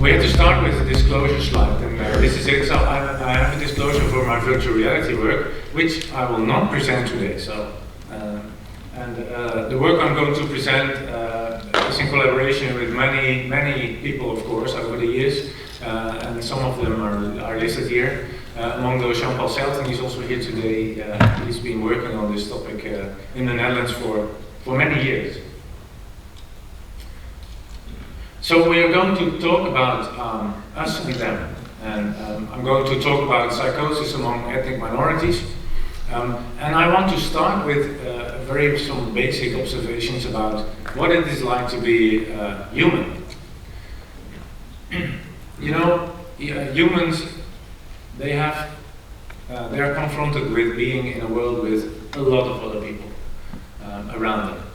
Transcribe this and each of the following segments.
We have to start with the disclosure slide, and this is it. So I have a disclosure for my virtual reality work, which I will not present today. So, the work I'm going to present is in collaboration with many people, of course, over the years, and some of them are listed here. Among those, Jean-Paul Selten, he's also here today. He's been working on this topic in the Netherlands for many years. So we are going to talk about us and them, and I'm going to talk about psychosis among ethnic minorities. And I want to start with some basic observations about what it is like to be human. You know, humans, they are confronted with being in a world with a lot of other people around them.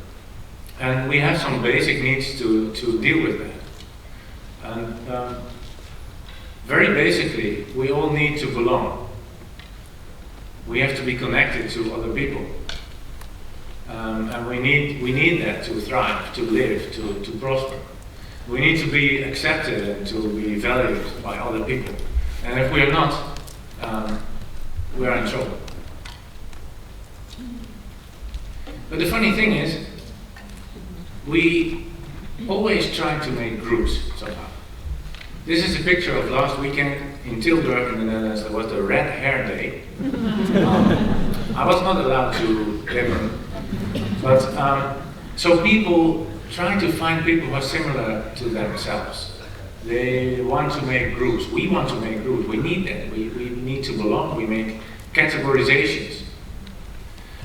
And we have some basic needs to deal with that. And very basically, we all need to belong. We have to be connected to other people. And we need that to thrive, to live, to prosper. We need to be accepted and to be valued by other people. And if we are not, we are in trouble. But the funny thing is, we always try to make groups somehow. This is a picture of last weekend in Tilburg in the Netherlands. There was the Red Hair Day. I was not allowed to live, but so people try to find people who are similar to themselves. They want to make groups. We want to make groups. We need that. We need to belong. We make categorizations.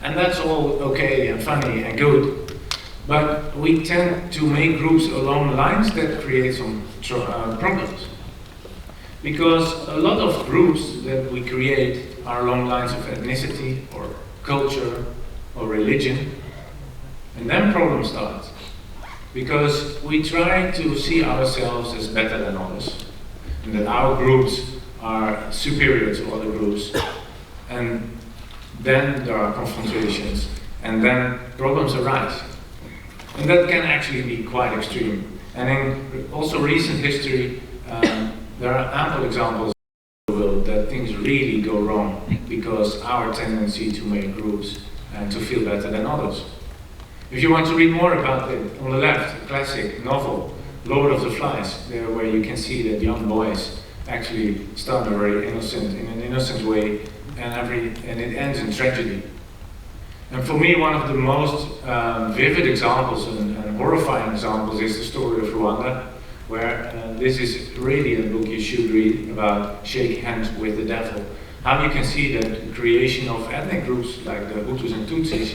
And that's all okay and funny and good. But we tend to make groups along lines that create some problems. Because a lot of groups that we create are along lines of ethnicity or culture or religion. And then problems start. Because we try to see ourselves as better than others. And that our groups are superior to other groups. And then there are confrontations. And then problems arise. And that can actually be quite extreme. And in also recent history, there are ample examples in the world that things really go wrong because our tendency to make groups and to feel better than others. If you want to read more about it, on the left, a classic novel, Lord of the Flies, there where you can see that young boys actually start in an innocent way, and it ends in tragedy. And for me, one of the most vivid examples and horrifying examples is the story of Rwanda, where this is really a book you should read about shaking hands with the devil. How you can see that the creation of ethnic groups like the Hutus and Tutsis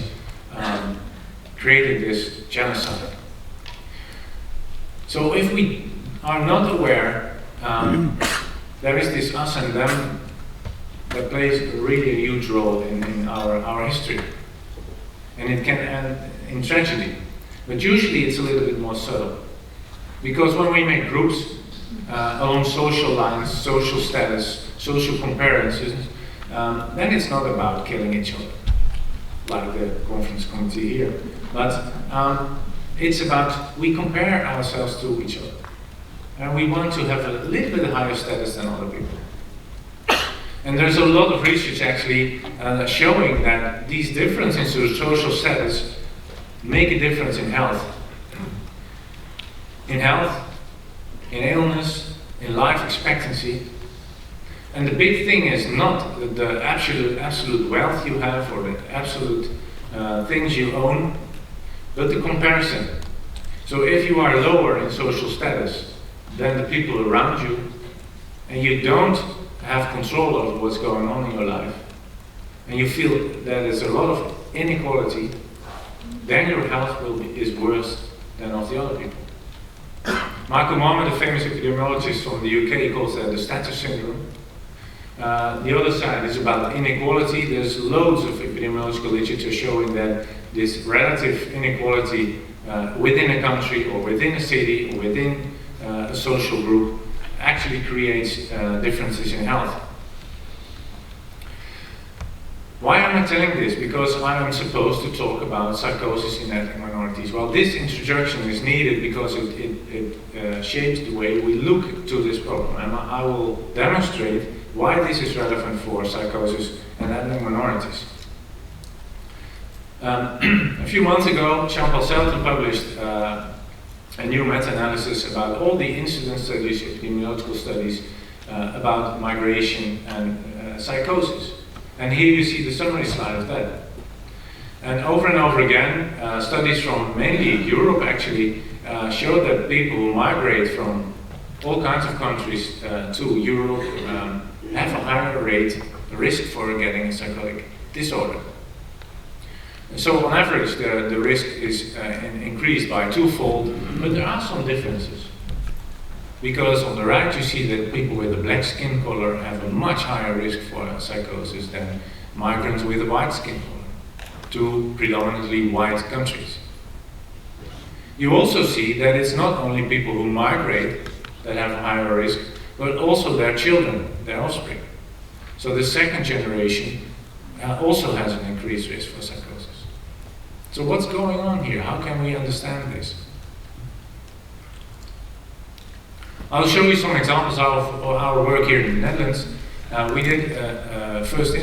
created this genocide. So if we are not aware, there is this us and them that plays really a huge role in our history. And it can end in tragedy. But usually it's a little bit more subtle. Because when we make groups along social lines, social status, social comparisons, then it's not about killing each other, like the conference committee here. But it's about, we compare ourselves to each other. And we want to have a little bit higher status than other people. And there's a lot of research actually showing that these differences in social status make a difference in health. In health, in illness, in life expectancy. And the big thing is not the absolute wealth you have or the absolute things you own, but the comparison. So if you are lower in social status than the people around you, and you don't have control over what's going on in your life, and you feel that there's a lot of inequality, then your health is worse than of the other people. Michael Marmot, a famous epidemiologist from the UK, calls that the status syndrome. The other side is about inequality. There's loads of epidemiological literature showing that this relative inequality within a country or within a city or within a social group actually creates differences in health. Why am I telling this? Because I am supposed to talk about psychosis in ethnic minorities. Well, this introduction is needed because it shapes the way we look to this problem. And I will demonstrate why this is relevant for psychosis and ethnic minorities. A few months ago, Jean-Paul Selton published a new meta-analysis about all the incidence studies, epidemiological studies, about migration and psychosis. And here you see the summary slide of that. And over again, studies from mainly Europe actually show that people who migrate from all kinds of countries to Europe have a higher risk for getting a psychotic disorder. So on average, the risk is increased by twofold, but there are some differences. Because on the right you see that people with a black skin color have a much higher risk for psychosis than migrants with a white skin color, two predominantly white countries. You also see that it's not only people who migrate that have a higher risk, but also their children, their offspring. So the second generation also has an increased risk for psychosis. So what's going on here? How can we understand this? I'll show you some examples of our work here in the Netherlands. We did a first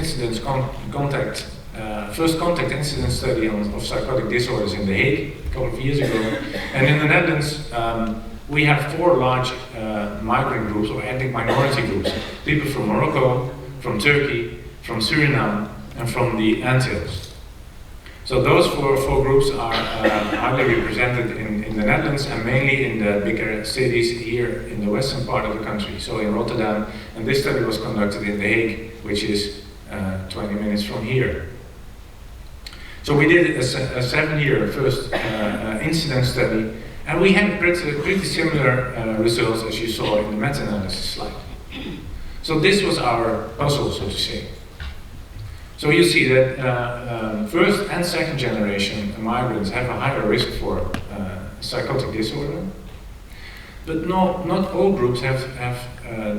contact incident study of psychotic disorders in The Hague a couple of years ago. And in the Netherlands, we have 4 large migrant groups or ethnic minority groups. People from Morocco, from Turkey, from Suriname, and from the Antilles. So those four groups are highly represented in the Netherlands and mainly in the bigger cities here in the western part of the country, so in Rotterdam. And this study was conducted in The Hague, which is 20 minutes from here. So we did a 7-year first incident study, and we had pretty similar results as you saw in the meta-analysis slide. So this was our puzzle, so to say. So you see that first and second generation migrants have a higher risk for psychotic disorder, but not all groups have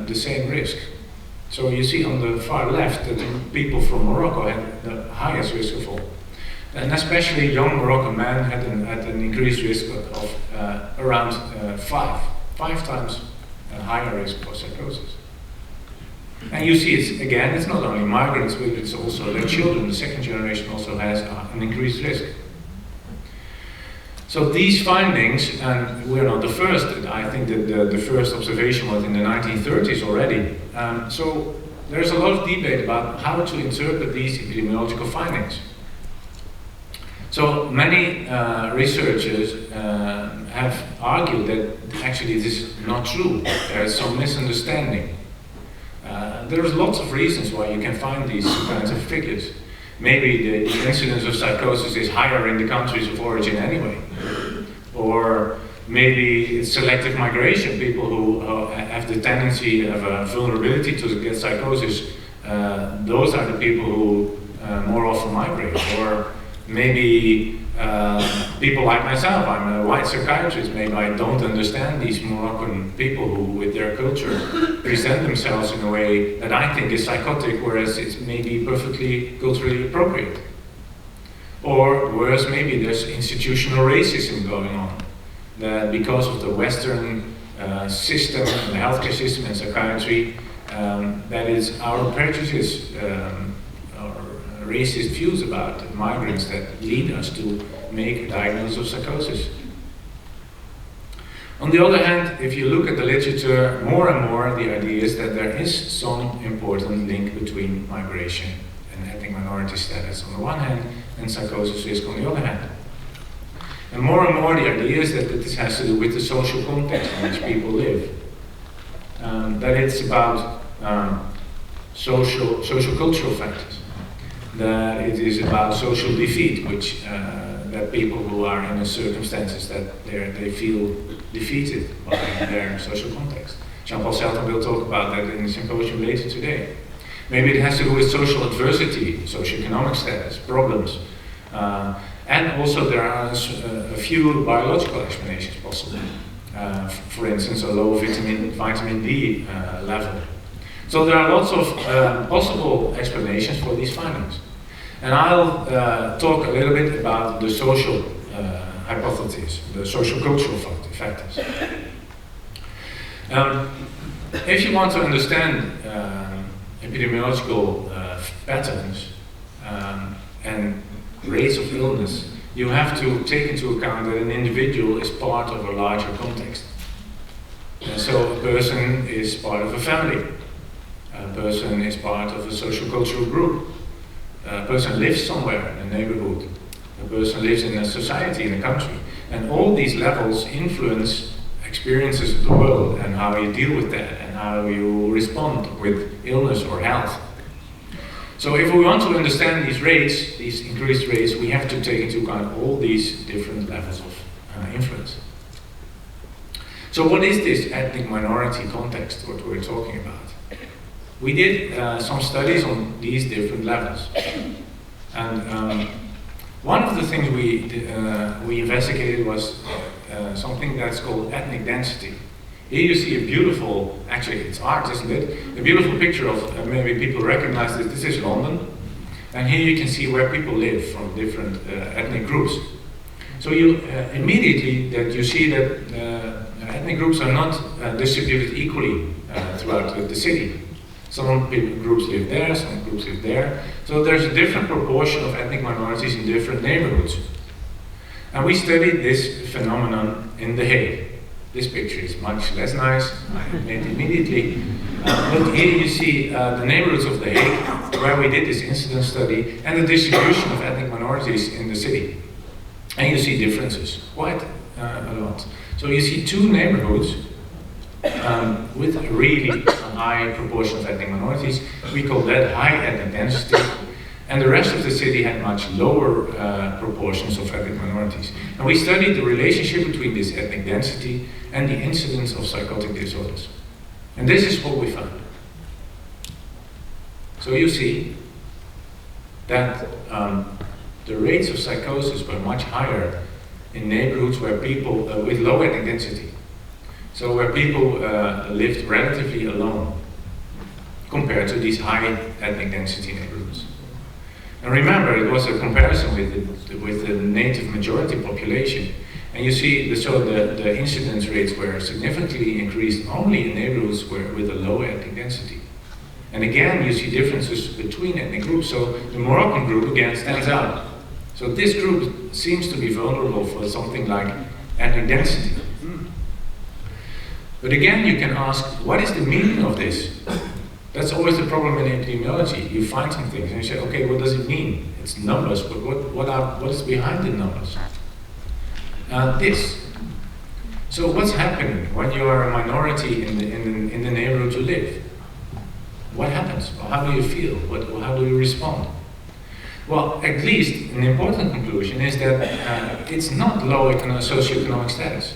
the same risk. So you see on the far left that the people from Morocco had the highest risk of all. And especially young Moroccan men had an increased risk of around 5 times higher risk for psychosis. And you see, it's not only migrants, but it's also their children. The second generation also has an increased risk. So these findings, and we're not the first, I think that the first observation was in the 1930s already. So there's a lot of debate about how to interpret these epidemiological findings. So many researchers have argued that actually this is not true. There is some misunderstanding. There's lots of reasons why you can find these kinds of figures. Maybe the incidence of psychosis is higher in the countries of origin anyway. Or maybe it's selective migration, people who have the tendency, have a vulnerability to get psychosis. Those are the people who more often migrate. Or maybe people like myself, I'm a white psychiatrist, maybe I don't understand these Moroccan people who, with their culture, present themselves in a way that I think is psychotic, whereas it's maybe perfectly culturally appropriate. Or worse, maybe there's institutional racism going on, that because of the Western system, the healthcare system and psychiatry, that is our prejudice, racist views about migrants that lead us to make a diagnosis of psychosis. On the other hand, if you look at the literature, more and more the idea is that there is some important link between migration and ethnic minority status on the one hand and psychosis risk on the other hand. And more the idea is that this has to do with the social context in which people live. That it's about social cultural factors. That it is about social defeat, which that people who are in circumstances that they feel defeated by their social context. Jean-Paul Selton will talk about that in the symposium later today. Maybe it has to do with social adversity, socioeconomic status, problems. And also there are a few biological explanations possible. For instance, a low vitamin D level. So there are lots of possible explanations for these findings. And I'll talk a little bit about the social hypotheses, the social cultural factors. If you want to understand epidemiological patterns and rates of illness, you have to take into account that an individual is part of a larger context. And so a person is part of a family. A person is part of a social cultural group. A person lives somewhere in a neighborhood. A person lives in a society, in a country. And all these levels influence experiences of the world and how you deal with that and how you respond with illness or health. So if we want to understand these rates, these increased rates, we have to take into account all these different levels of influence. So what is this ethnic minority context, what we're talking about? We did some studies on these different levels. And one of the things we investigated was something that's called ethnic density. Here you see a beautiful, actually it's art, isn't it? A beautiful picture of, maybe people recognize this is London. And here you can see where people live from different ethnic groups. So you immediately that you see that ethnic groups are not distributed equally throughout the city. Some groups live there, some groups live there. So there's a different proportion of ethnic minorities in different neighborhoods. And we studied this phenomenon in The Hague. This picture is much less nice, I admit immediately. But here you see the neighborhoods of The Hague, where we did this incidence study, and the distribution of ethnic minorities in the city. And you see differences, quite a lot. So you see two neighborhoods with a really high proportion of ethnic minorities. We call that high ethnic density. And the rest of the city had much lower proportions of ethnic minorities. And we studied the relationship between this ethnic density and the incidence of psychotic disorders. And this is what we found. So you see that the rates of psychosis were much higher in neighborhoods where people with low ethnic density. So where people lived relatively alone compared to these high ethnic density neighborhoods. And remember, it was a comparison with the native majority population. And you see, the incidence rates were significantly increased only in neighborhoods with a low ethnic density. And again, you see differences between ethnic groups. So the Moroccan group again stands out. So this group seems to be vulnerable for something like ethnic density. But again, you can ask, what is the meaning of this? That's always the problem in epidemiology. You find some things and you say, okay, what does it mean? It's numbers, but what is behind the numbers? This. So what's happening when you are a minority in the neighborhood you live? What happens? Well, how do you feel? How do you respond? Well, at least an important conclusion is that it's not low socioeconomic status.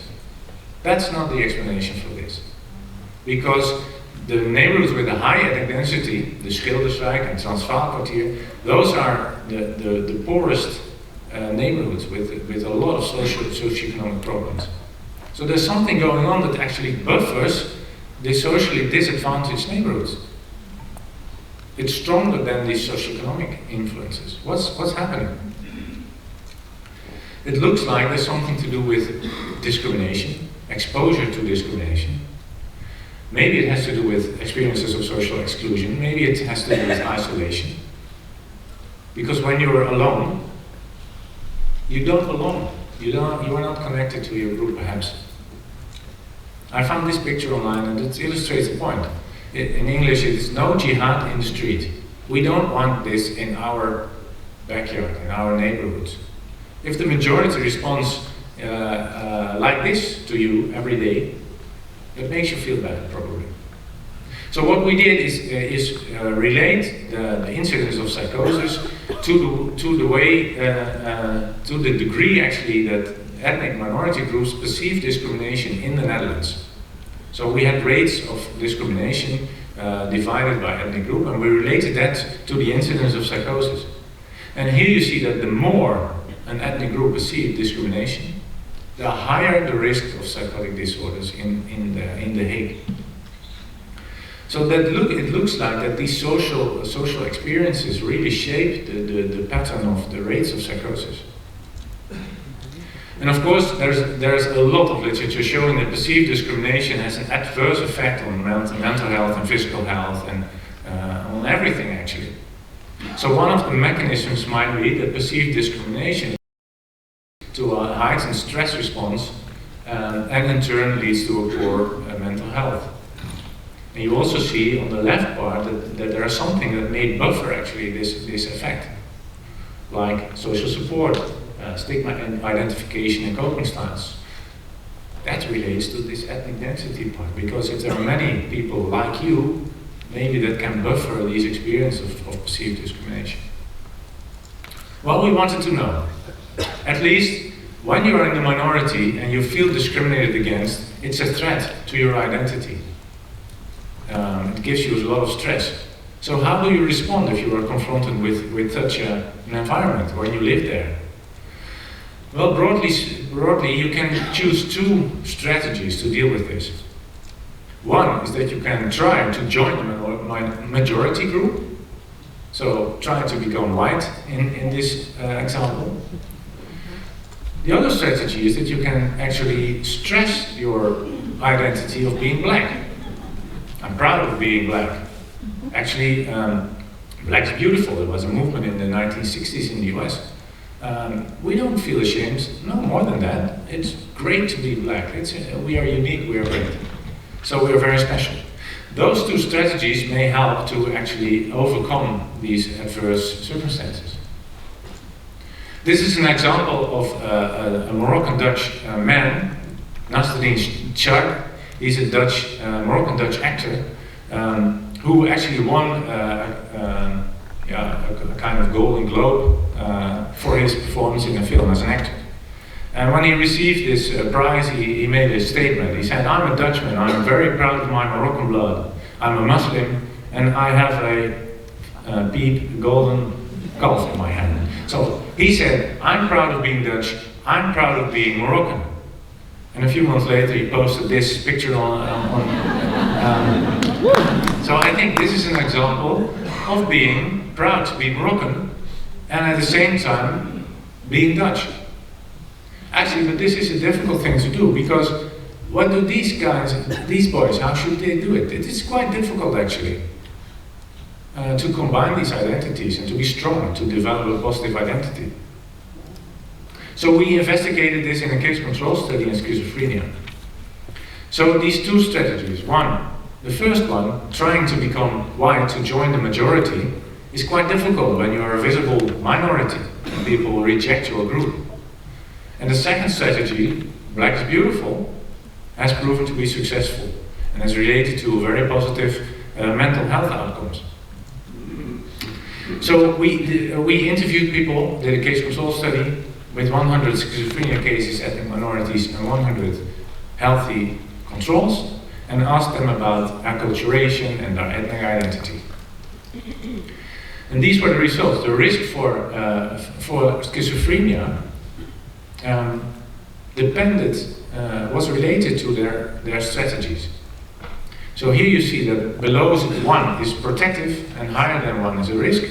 That's not the explanation for this. Because the neighborhoods with a high ethnic density, the Schilderswijk and Transvaalkwartier, those are the poorest neighborhoods with a lot of socioeconomic problems. So there's something going on that actually buffers the socially disadvantaged neighborhoods. It's stronger than these socioeconomic influences. What's happening? It looks like there's something to do with discrimination, exposure to discrimination. Maybe it has to do with experiences of social exclusion. Maybe it has to do with isolation. Because when you're alone, you don't belong. You are not connected to your group, perhaps. I found this picture online and it illustrates the point. In English, it is no jihad in the street. We don't want this in our backyard, in our neighborhoods. If the majority responds like this to you every day, it makes you feel bad, probably. So what we did is relate the incidence of psychosis to the degree actually that ethnic minority groups perceive discrimination in the Netherlands. So we had rates of discrimination divided by ethnic group, and we related that to the incidence of psychosis. And here you see that the more an ethnic group perceived discrimination, the higher the risk of psychotic disorders in the Hague. So it looks like that these social experiences really shape the pattern of the rates of psychosis. And of course, there's a lot of literature showing that perceived discrimination has an adverse effect on mental health and physical health and on everything actually. So one of the mechanisms might be that perceived discrimination to a heightened stress response and in turn leads to a poor mental health. And you also see on the left part that there is something that may buffer actually this effect, like social support, stigma and identification and coping styles. That relates to this ethnic density part, because if there are many people like you, maybe that can buffer these experiences of perceived discrimination. Well, we wanted to know, at least when you are in the minority and you feel discriminated against, it's a threat to your identity. It gives you a lot of stress. So how do you respond if you are confronted with such an environment when you live there? Well, broadly, you can choose two strategies to deal with this. One is that you can try to join the majority group, so try to become white in this example. The other strategy is that you can actually stress your identity of being black. I'm proud of being black. Actually, black is beautiful. There was a movement in the 1960s in the US. We don't feel ashamed, no more than that. It's great to be black. We are unique, we are great. So we are very special. Those two strategies may help to actually overcome these adverse circumstances. This is an example of a Moroccan-Dutch man, Nasreddin Char. He's a Moroccan-Dutch actor who actually won a kind of Golden Globe for his performance in a film as an actor. And when he received this prize, he made a statement. He said, "I'm a Dutchman, I'm very proud of my Moroccan blood. I'm a Muslim, and I have a beep golden calf in my hand." So he said, "I'm proud of being Dutch, I'm proud of being Moroccan." And a few months later, he posted this picture on so I think this is an example of being proud to be Moroccan, and at the same time, being Dutch. Actually, but this is a difficult thing to do, because what do these boys, how should they do it? It is quite difficult actually, to combine these identities and to be strong, to develop a positive identity. So we investigated this in a case control study in schizophrenia. So these two strategies, the first one, trying to become white, to join the majority, is quite difficult when you are a visible minority and people will reject your group. And the second strategy, black is beautiful, has proven to be successful and is related to very positive mental health outcomes. So we interviewed people, did a case control study with 100 schizophrenia cases, ethnic minorities, and 100 healthy controls, and asked them about acculturation and their ethnic identity. And these were the results. The risk for schizophrenia was related to their strategies. So here you see that below 1 is protective and higher than 1 is a risk.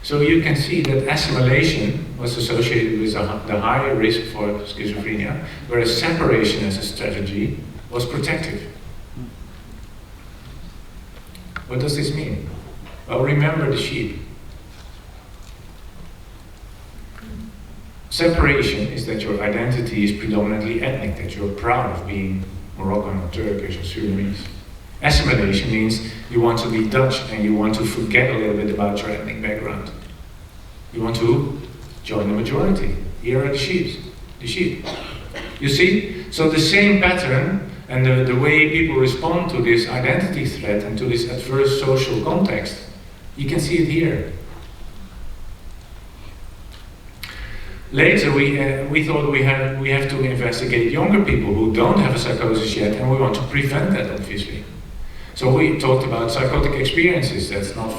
So you can see that assimilation was associated with the higher risk for schizophrenia, whereas separation as a strategy was protective. What does this mean? Well, remember the sheep. Separation is that your identity is predominantly ethnic, that you're proud of being Moroccan or Turkish or Sudanese. Assimilation means you want to be Dutch and you want to forget a little bit about your ethnic background. You want to join the majority. Here are the sheep. You see? So the same pattern and the way people respond to this identity threat and to this adverse social context, you can see it here. Later, we thought we have to investigate younger people who don't have a psychosis yet, and we want to prevent that, obviously. So we talked about psychotic experiences. That's not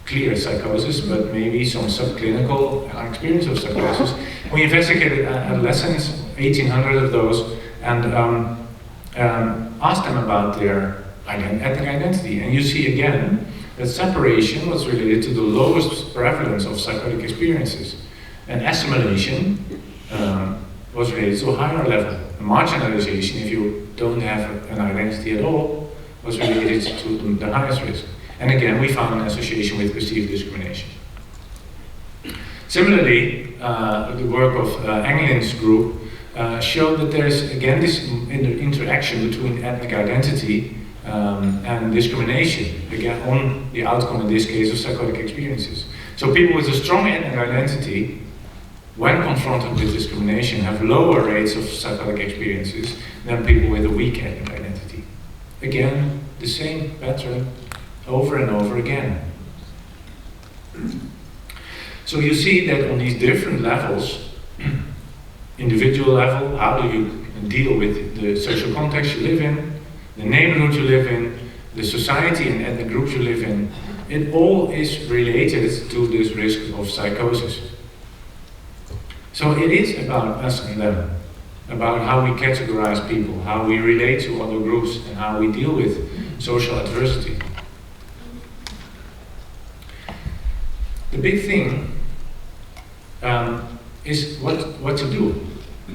clear psychosis, but maybe some subclinical experience of psychosis. We investigated adolescents, 1,800 of those, and asked them about their ethnic identity. And you see again that separation was related to the lowest prevalence of psychotic experiences, and assimilation was related to a higher level. And marginalization, if you don't have an identity at all, was related to the highest risk. And again, we found an association with perceived discrimination. Similarly, the work of Englin's group showed that there's again this interaction between ethnic identity and discrimination, again on the outcome in this case of psychotic experiences. So people with a strong ethnic identity, when confronted with discrimination, have lower rates of psychotic experiences than people with a weak ethnic identity. Again, the same pattern over and over again. So you see that on these different levels, individual level, how do you deal with the social context you live in, the neighborhood you live in, the society and ethnic groups you live in, it all is related to this risk of psychosis. So it is about us and them, about how we categorize people, how we relate to other groups, and how we deal with social adversity. The big thing is what to do.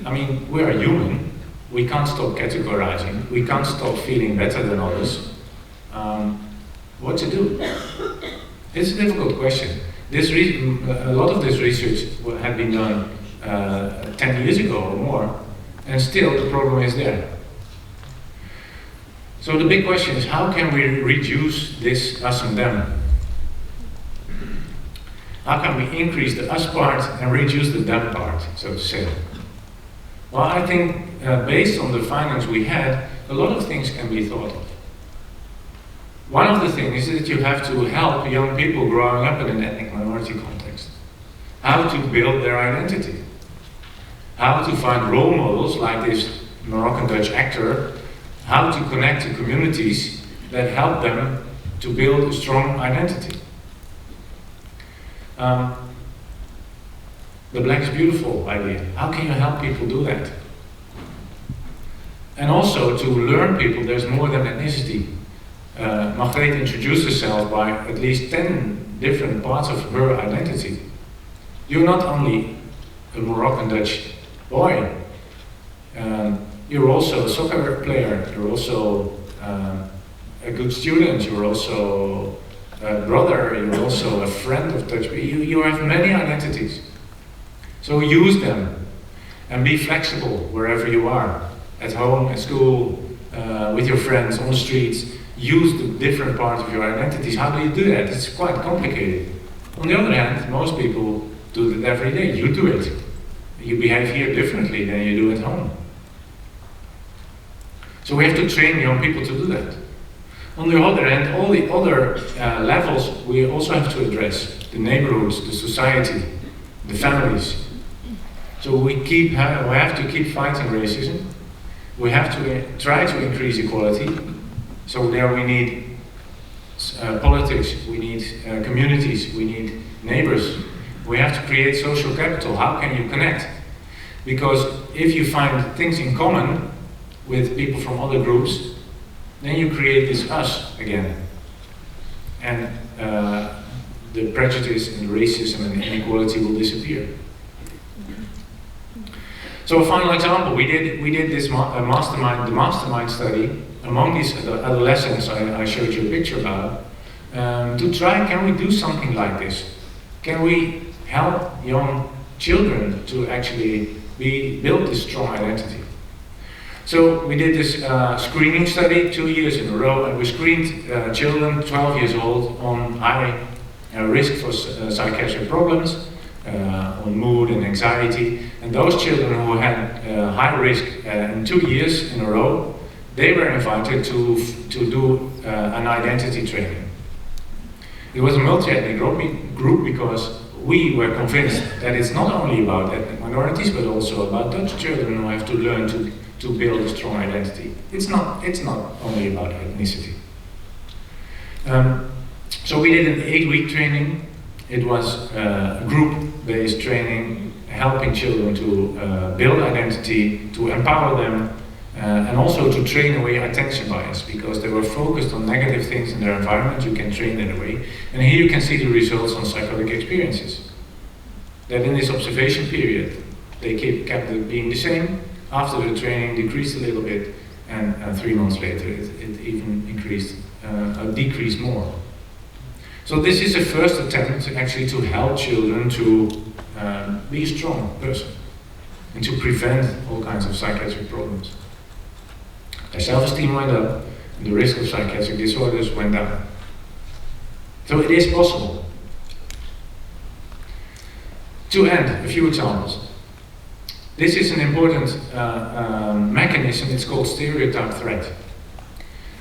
I mean, we are human. We can't stop categorizing. We can't stop feeling better than others. What to do? It's a difficult question. A lot of this research had been done 10 years ago or more, and still the problem is there. So the big question is, how can we reduce this us and them? How can we increase the us part and reduce the them part, so to say? Well, I think based on the findings we had, a lot of things can be thought of. One of the things is that you have to help young people growing up in an ethnic minority context. How to build their identity. How to find role models like this Moroccan Dutch actor. How to connect to communities that help them to build a strong identity. The black is beautiful idea. How can you help people do that? And also to learn people there's more than ethnicity. Margreet introduced herself by at least 10 different parts of her identity. You're not only a Moroccan Dutch boy, you're also a soccer player, you're also a good student, you're also a brother, you're also a friend of Dutch people. You have many identities. So use them and be flexible wherever you are, at home, at school, with your friends, on the streets. Use the different parts of your identities. How do you do that? It's quite complicated. On the other hand, most people do that every day. You do it. You behave here differently than you do at home. So we have to train young people to do that. On the other hand, all the other levels we also have to address. The neighborhoods, the society, the families. So we have to keep fighting racism. We have to try to increase equality. So there we need politics, we need communities, we need neighbors. We have to create social capital. How can you connect? Because if you find things in common with people from other groups, then you create this us again. And the prejudice and racism and inequality will disappear. So a final example, we did this MasterMind, the MasterMind study among these adolescents I showed you a picture about, to try, can we do something like this? Can we help young children to actually build this strong identity? So we did this screening study 2 years in a row, and we screened children 12 years old on high risk for psychiatric problems, on mood and anxiety. And those children who had high risk in 2 years in a row, they were invited to do an identity training. It was a multi-ethnic group because we were convinced that it's not only about ethnic minorities, but also about Dutch children who have to learn to build a strong identity. It's not only about ethnicity. So we did an 8-week training. It was a group-based training, helping children to build identity, to empower them, And also to train away attention bias, because they were focused on negative things in their environment. You can train that away. And here you can see the results on psychotic experiences. That in this observation period, they kept it being the same. After the training, decreased a little bit, and 3 months later, it even decreased more. So this is a first attempt actually to help children to be a strong person and to prevent all kinds of psychiatric problems. Their self-esteem went up, and the risk of psychiatric disorders went down. So it is possible. To end, a few examples. This is an important mechanism. It's called stereotype threat.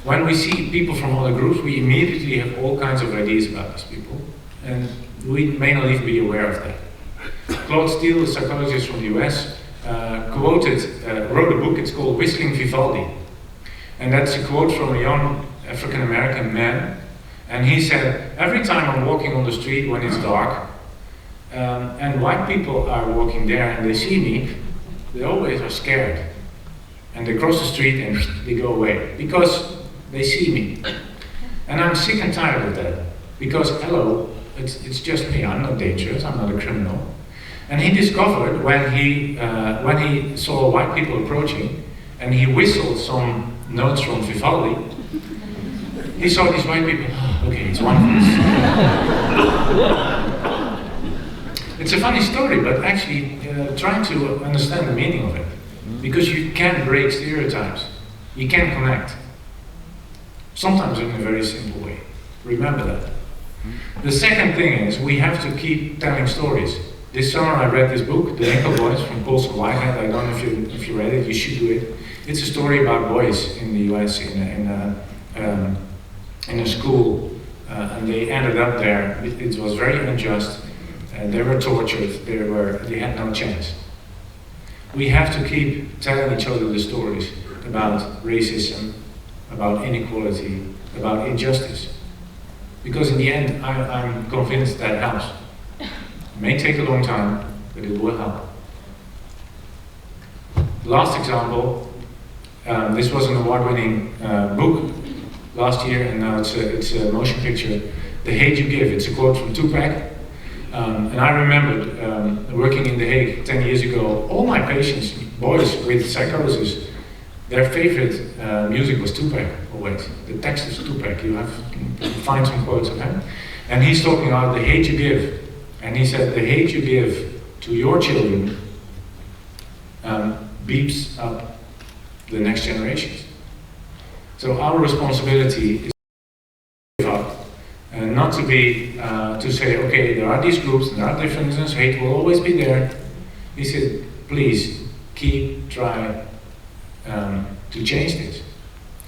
When we see people from other groups, we immediately have all kinds of ideas about these people, and we may not even be aware of that. Claude Steele, a psychologist from the US, wrote a book. It's called Whistling Vivaldi, and that's a quote from a young African-American man, and he said, "Every time I'm walking on the street when it's dark, and white people are walking there and they see me, they always are scared. And they cross the street and they go away, because they see me. And I'm sick and tired of that, because hello, it's just me, I'm not dangerous, I'm not a criminal." And he discovered when he saw white people approaching, and he whistled some notes from Vivaldi, he saw these white people, okay, it's one of us. It's a funny story, but actually trying to understand the meaning of it. Because you can break stereotypes. You can connect. Sometimes in a very simple way. Remember that. The second thing is we have to keep telling stories. This summer I read this book, The Ankle Boys, from Paulson Whitehead. I don't know if you read it, you should do it. It's a story about boys in the US in a school. And they ended up there. It was very unjust. They were tortured, they had no chance. We have to keep telling each other the stories about racism, about inequality, about injustice. Because in the end, I'm convinced that helps. It may take a long time, but it will help. Last example, this was an award-winning book last year, and now it's a motion picture, The Hate You Give. It's a quote from Tupac. And I remembered working in The Hague 10 years ago, all my patients, boys with psychosis, their favorite music was Tupac, always. The text is Tupac, you can find some quotes of him. And he's talking about the hate you give. And he said, the hate you give to your children beeps up the next generations. So our responsibility is to give up. And not to be, to say, okay, there are these groups, there are differences, hate will always be there. He said, please, try to change this.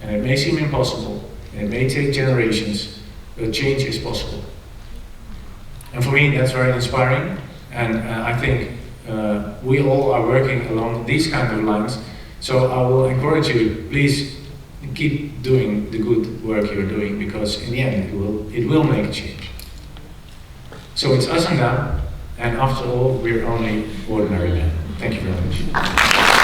And it may seem impossible, and it may take generations, but change is possible. And for me, that's very inspiring, and I think we all are working along these kind of lines. So I will encourage you, please, keep doing the good work you're doing, because in the end it will make a change. So it's us and them, and after all, we're only ordinary men. Thank you very much.